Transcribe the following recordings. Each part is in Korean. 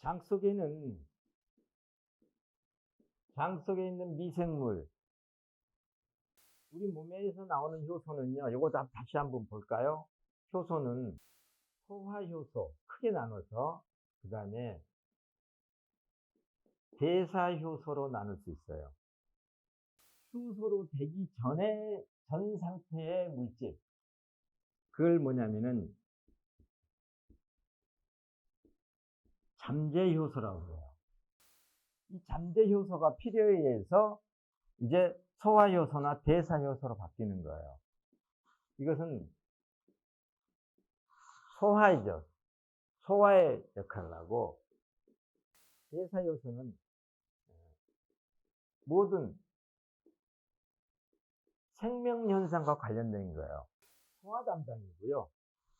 장 속에 있는 미생물, 우리 몸에서 나오는 효소는요, 이거 다시 한번 볼까요? 효소는 소화효소, 크게 나눠서, 그 다음에 대사효소로 나눌 수 있어요. 효소로 되기 전 상태의 물질. 그걸 뭐냐면은, 잠재효소라고 해요. 이 잠재효소가 필요에 의해서 이제 소화효소나 대사효소로 바뀌는 거예요. 이것은 소화이죠. 소화의 역할을 하고, 대사효소는 모든 생명현상과 관련된 거예요. 소화 담당이고요.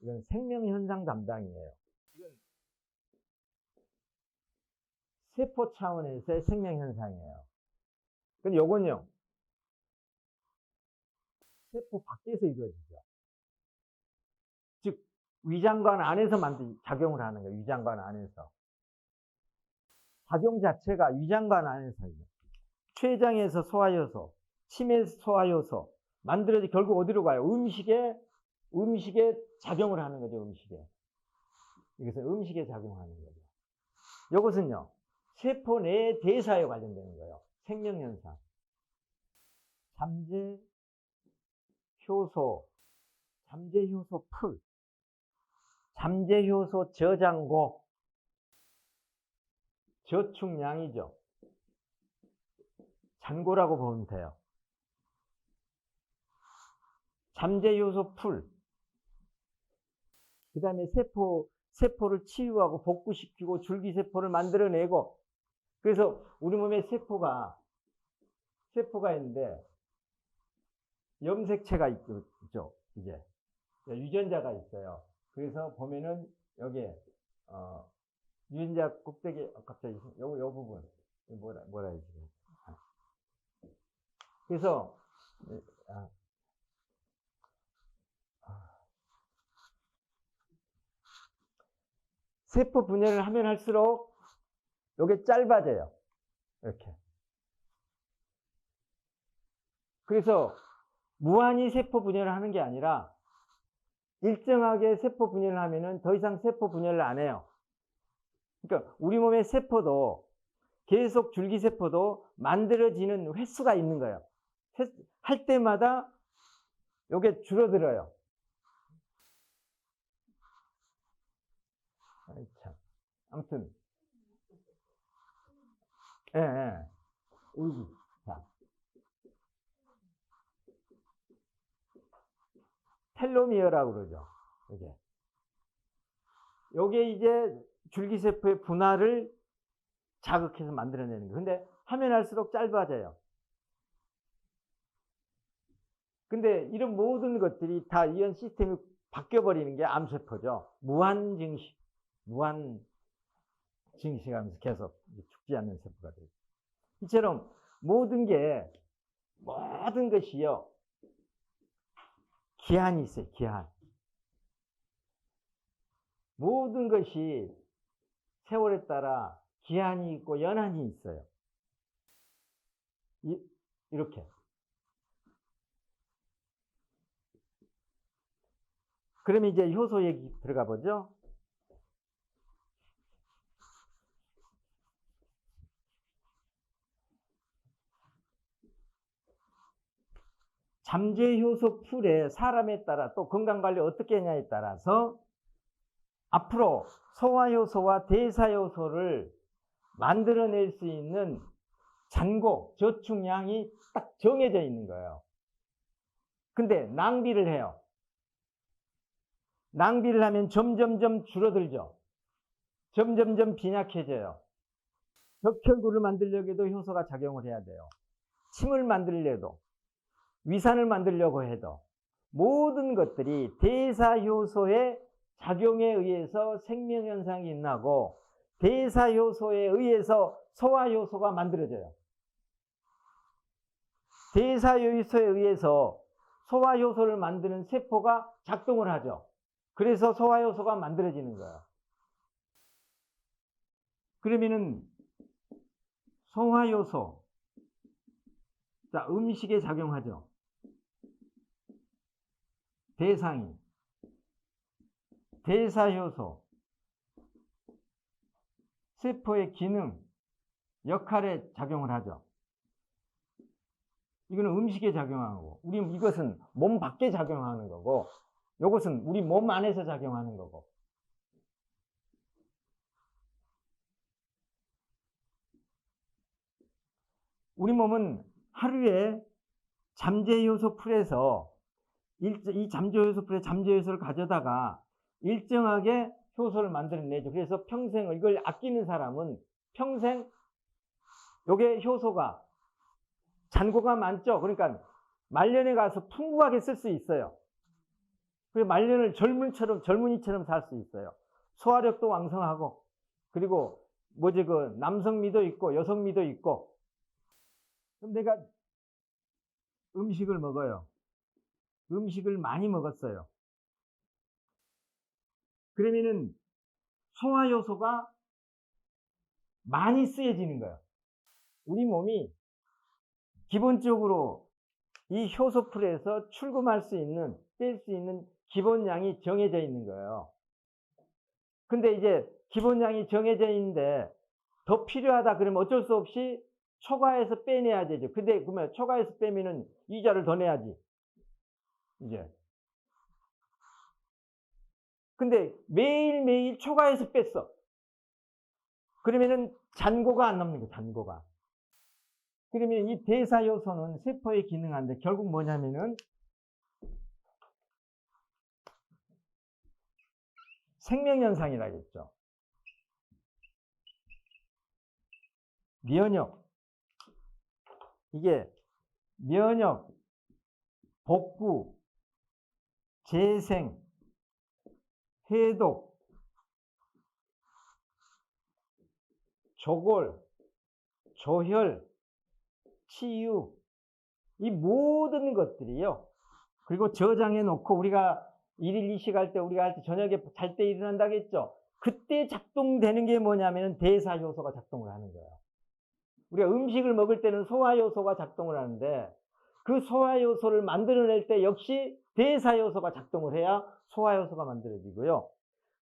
이건 생명현상 담당이에요. 이건 세포 차원에서의 생명현상이에요. 근데 요건요, 세포 밖에서 이루어지죠. 즉, 위장관 안에서 작용을 하는 거예요. 위장관 안에서. 작용 자체가 위장관 안에서요. 췌장에서 소화효소, 침에서 소화효소, 만들어져 결국 어디로 가요? 음식에 작용을 하는 거죠, 음식에. 이것은 음식에 작용하는 거죠. 이것은요, 세포 내의 대사에 관련되는 거예요. 생명현상. 잠재효소 풀, 잠재효소 저장고, 저축량이죠. 잔고라고 보면 돼요. 잠재효소 풀. 그 다음에 세포를 치유하고 복구시키고 줄기세포를 만들어내고, 그래서 우리 몸에 세포가 있는데, 염색체가 있죠, 이제. 유전자가 있어요. 그래서 보면은, 여기에, 유전자 꼭대기, 갑자기, 요 부분, 뭐라 해야지. 그래서, 세포 분열을 하면 할수록, 요게 짧아져요. 이렇게. 그래서, 무한히 세포 분열을 하는 게 아니라, 일정하게 세포 분열을 하면은 더 이상 세포 분열을 안 해요. 그러니까 우리 몸의 세포도 계속 줄기세포도 만들어지는 횟수가 있는 거예요. 할 때마다 이게 줄어들어요. 아무튼 예. 자, 텔로미어라고 그러죠. 요게 이제 줄기세포의 분할을 자극해서 만들어내는 거예요. 근데 하면 할수록 짧아져요. 근데 이런 모든 것들이 다 이런 시스템이 바뀌어버리는 게 암세포죠. 무한 증식하면서 계속 죽지 않는 세포가 되죠. 이처럼 모든 것이요, 기한이 있어요, 기한. 모든 것이 세월에 따라 기한이 있고 연한이 있어요. 이렇게. 그러면 이제 효소 얘기 들어가 보죠. 잠재효소 풀에 사람에 따라 또 건강관리 어떻게 하냐에 따라서 앞으로 소화효소와 대사효소를 만들어낼 수 있는 잔고, 저축량이 딱 정해져 있는 거예요. 근데 낭비를 해요. 낭비를 하면 점점점 줄어들죠. 점점점 빈약해져요. 적혈구를 만들려고 해도 효소가 작용을 해야 돼요. 침을 만들려도, 위산을 만들려고 해도 모든 것들이 대사효소의 작용에 의해서 생명현상이 일어나고 대사효소에 의해서 소화효소가 만들어져요. 대사효소에 의해서 소화효소를 만드는 세포가 작동을 하죠. 그래서 소화효소가 만들어지는 거예요. 그러면은 소화효소, 자, 음식에 작용하죠. 대상이. 대사효소, 세포의 기능, 역할에 작용을 하죠. 이거는 음식에 작용하는 거고, 이것은 몸 밖에 작용하는 거고, 이것은 우리 몸 안에서 작용하는 거고. 우리 몸은 하루에 잠재효소 풀에서 이 잠재효소 풀에 잠재효소를 가져다가 일정하게 효소를 만들어내죠. 그래서 평생 이걸 아끼는 사람은 평생 요게 효소가 잔고가 많죠. 그러니까 말년에 가서 풍부하게 쓸 수 있어요. 그래서 말년을 젊은이처럼 살 수 있어요. 소화력도 왕성하고, 그리고 남성미도 있고 여성미도 있고. 그럼 내가 음식을 먹어요. 음식을 많이 먹었어요. 그러면은 소화효소가 많이 쓰여지는 거예요. 우리 몸이 기본적으로 이 효소풀에서 출금할 수 있는, 뺄 수 있는 기본량이 정해져 있는 거예요. 근데 이제 기본량이 정해져 있는데 더 필요하다 그러면 어쩔 수 없이 초과해서 빼내야 되죠. 근데 그러면 초과해서 빼면은 이자를 더 내야지. 이제. 근데 매일매일 초과해서 뺐어. 그러면은 잔고가 안 남는 거예요, 잔고가. 그러면 이 대사효소는 세포에 기능하는데 결국 뭐냐면은 생명현상이라겠죠. 면역. 이게 면역, 복구, 재생, 해독, 조골, 조혈, 치유, 이 모든 것들이요. 그리고 저장해 놓고 우리가 일일 이식할 때, 우리가 할 때 저녁에 잘 때 일어난다겠죠. 그때 작동되는 게 뭐냐면 대사효소가 작동을 하는 거예요. 우리가 음식을 먹을 때는 소화효소가 작동을 하는데 그 소화효소를 만들어낼 때 역시 대사효소가 작동을 해야 소화효소가 만들어지고요.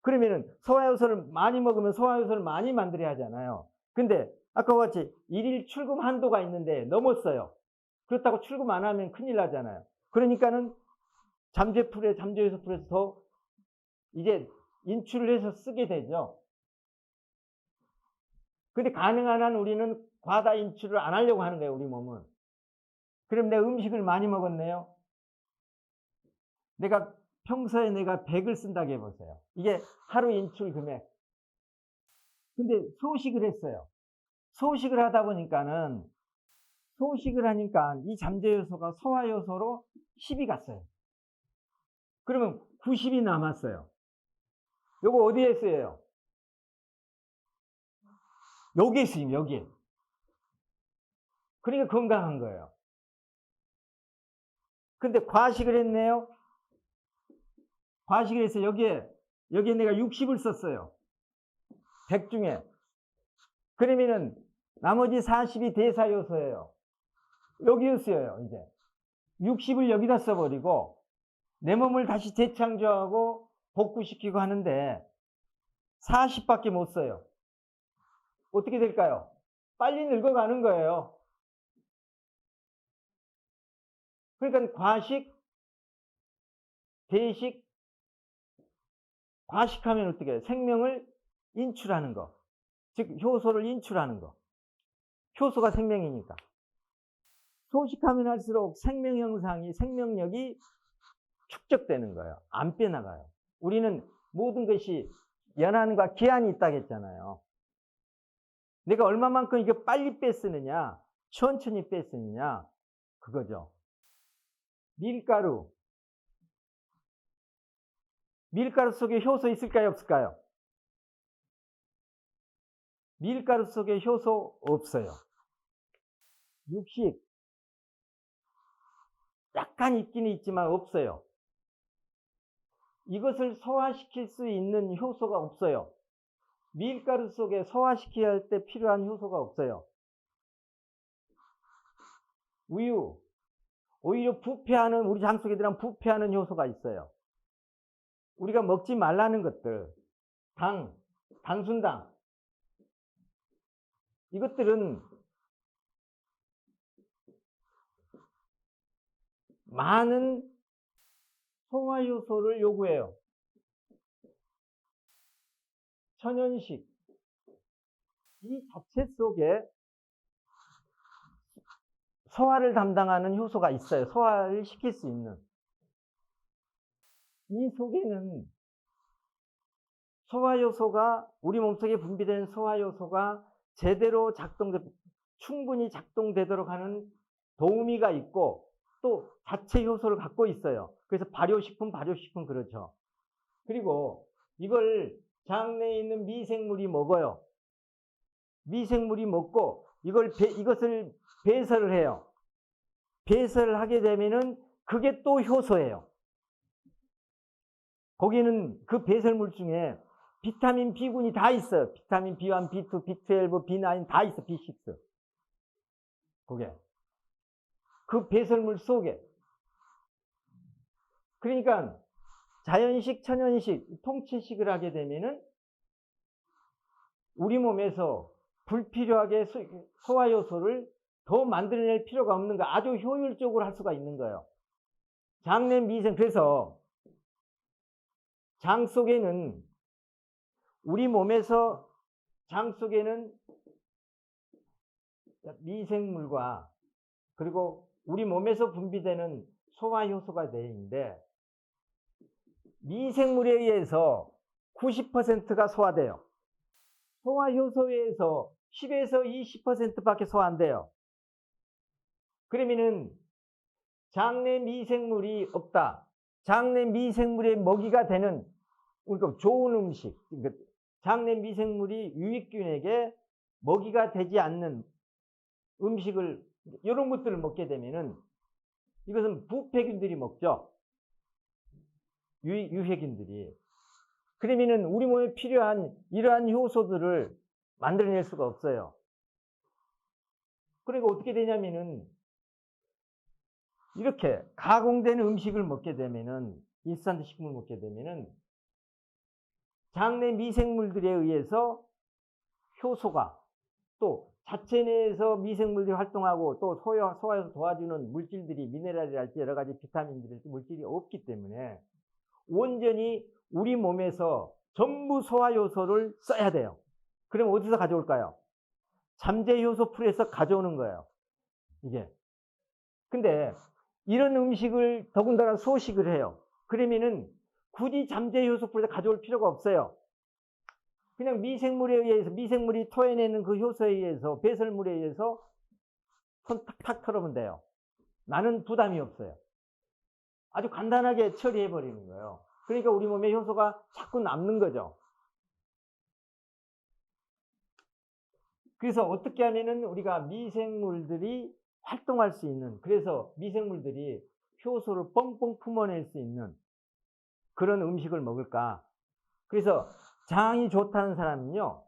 그러면은 소화효소를 많이 먹으면 소화효소를 많이 만들어야 하잖아요. 근데 아까 같이 일일 출금 한도가 있는데 넘었어요. 그렇다고 출금 안 하면 큰일 나잖아요. 그러니까는 잠재효소 풀에서 더 이제 인출을 해서 쓰게 되죠. 근데 가능한 한 우리는 과다 인출을 안 하려고 하는 거예요, 우리 몸은. 그럼 내가 음식을 많이 먹었네요. 평소에 내가 100을 쓴다고 해보세요. 이게 하루 인출 금액. 근데 소식을 했어요. 소식을 하다 보니까는 소식을 하니까 이 잠재효소가 소화효소로 10이 갔어요. 그러면 90이 남았어요. 요거 어디에 쓰여요? 여기에 쓰임, 여기에. 그러니까 건강한 거예요. 근데 과식을 했네요. 과식을 해서 여기에 내가 60을 썼어요. 100 중에. 그러면은 나머지 40이 대사효소예요. 여기에 쓰여요, 이제. 60을 여기다 써버리고 내 몸을 다시 재창조하고 복구시키고 하는데 40밖에 못 써요. 어떻게 될까요? 빨리 늙어가는 거예요. 그러니까 과식, 대식, 과식하면 어떻게 해요? 생명을 인출하는 거. 즉 효소를 인출하는 거. 효소가 생명이니까. 소식하면 할수록 생명 형상이, 생명력이 축적되는 거예요. 안 빼나가요. 우리는 모든 것이 연한과 기한이 있다고 했잖아요. 내가 얼마만큼 이거 빨리 뺐으느냐, 천천히 뺐으느냐, 그거죠. 밀가루. 밀가루 속에 효소 있을까요, 없을까요? 밀가루 속에 효소 없어요. 육식. 약간 있기는 있지만 없어요. 이것을 소화시킬 수 있는 효소가 없어요. 밀가루 속에 소화시켜야 할 때 필요한 효소가 없어요. 우유. 오히려 부패하는, 우리 장 속에 들어간 부패하는 효소가 있어요. 우리가 먹지 말라는 것들. 당, 단순당. 이것들은 많은 소화 요소를 요구해요. 천연식. 이 자체 속에 소화를 담당하는 효소가 있어요. 소화를 시킬 수 있는. 이 속에는 소화 요소가, 우리 몸속에 분비되는 소화 요소가 제대로 충분히 작동되도록 하는 도우미가 있고, 또 자체 효소를 갖고 있어요. 그래서 발효식품 그렇죠. 그리고 이걸 장내에 있는 미생물이 먹어요. 미생물이 먹고 이것을 배설을 해요. 배설을 하게 되면은 그게 또 효소예요. 거기는 그 배설물 중에 비타민 B군이 다 있어요. 비타민 B1, B2, B12, B9 다 있어. B6. 그게. 그 배설물 속에. 그러니까 자연식, 천연식, 통치식을 하게 되면은 우리 몸에서 불필요하게 소화요소를 더 만들어낼 필요가 없는 거, 아주 효율적으로 할 수가 있는 거예요. 장내 미생, 그래서 장 속에는, 우리 몸에서 장 속에는 미생물과 그리고 우리 몸에서 분비되는 소화효소가 되어 있는데, 미생물에 의해서 90%가 소화돼요. 소화효소에 의해서 10에서 20%밖에 소화 안 돼요. 그러면은 장내 미생물이 없다. 장내 미생물의 먹이가 되는, 그러니까 좋은 음식, 그러니까 장내 미생물이 유익균에게 먹이가 되지 않는 음식을, 이런 것들을 먹게 되면은 이것은 부패균들이 먹죠. 유해균들이. 그러면은 우리 몸에 필요한 이러한 효소들을 만들어낼 수가 없어요. 그러니까 어떻게 되냐면은 이렇게 가공된 음식을 먹게 되면은, 인스턴트 식품을 먹게 되면은 장내 미생물들에 의해서 효소가, 또 자체 내에서 미생물들이 활동하고 또 소화에서 도와주는 물질들이, 미네랄이랄지 여러 가지 비타민들이, 물질이 없기 때문에 온전히 우리 몸에서 전부 소화효소를 써야 돼요. 그럼 어디서 가져올까요? 잠재효소 풀에서 가져오는 거예요. 이게. 근데 이런 음식을 더군다나 소식을 해요. 그러면은 굳이 잠재효소 풀에서 가져올 필요가 없어요. 그냥 미생물에 의해서, 미생물이 토해내는 그 효소에 의해서, 배설물에 의해서 손 탁탁 털으면 돼요. 나는 부담이 없어요. 아주 간단하게 처리해버리는 거예요. 그러니까 우리 몸에 효소가 자꾸 남는 거죠. 그래서 어떻게 하면은 우리가 미생물들이 활동할 수 있는, 그래서 미생물들이 효소를 뻥뻥 품어낼 수 있는 그런 음식을 먹을까? 그래서 장이 좋다는 사람은요,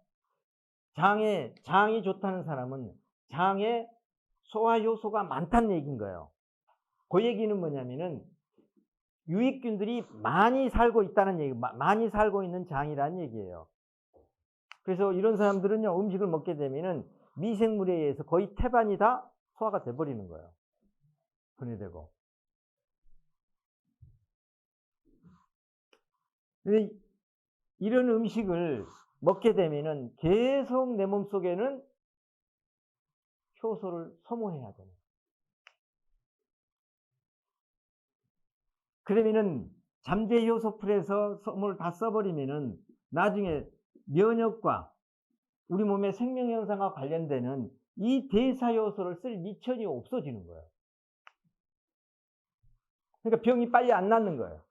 장이 좋다는 사람은 장에 소화효소가 많다는 얘기인 거예요. 그 얘기는 뭐냐면은 유익균들이 많이 살고 있다는 얘기, 많이 살고 있는 장이라는 얘기예요. 그래서 이런 사람들은요, 음식을 먹게 되면은 미생물에 의해서 거의 태반이 다 소화가 돼버리는 거예요. 분해되고. 근데 이런 음식을 먹게 되면은 계속 내 몸속에는 효소를 소모해야 돼요. 그러면은 잠재효소 풀에서 소모를 다 써버리면은 나중에 면역과 우리 몸의 생명현상과 관련되는 이 대사효소를 쓸 미천이 없어지는 거예요. 그러니까 병이 빨리 안 낫는 거예요.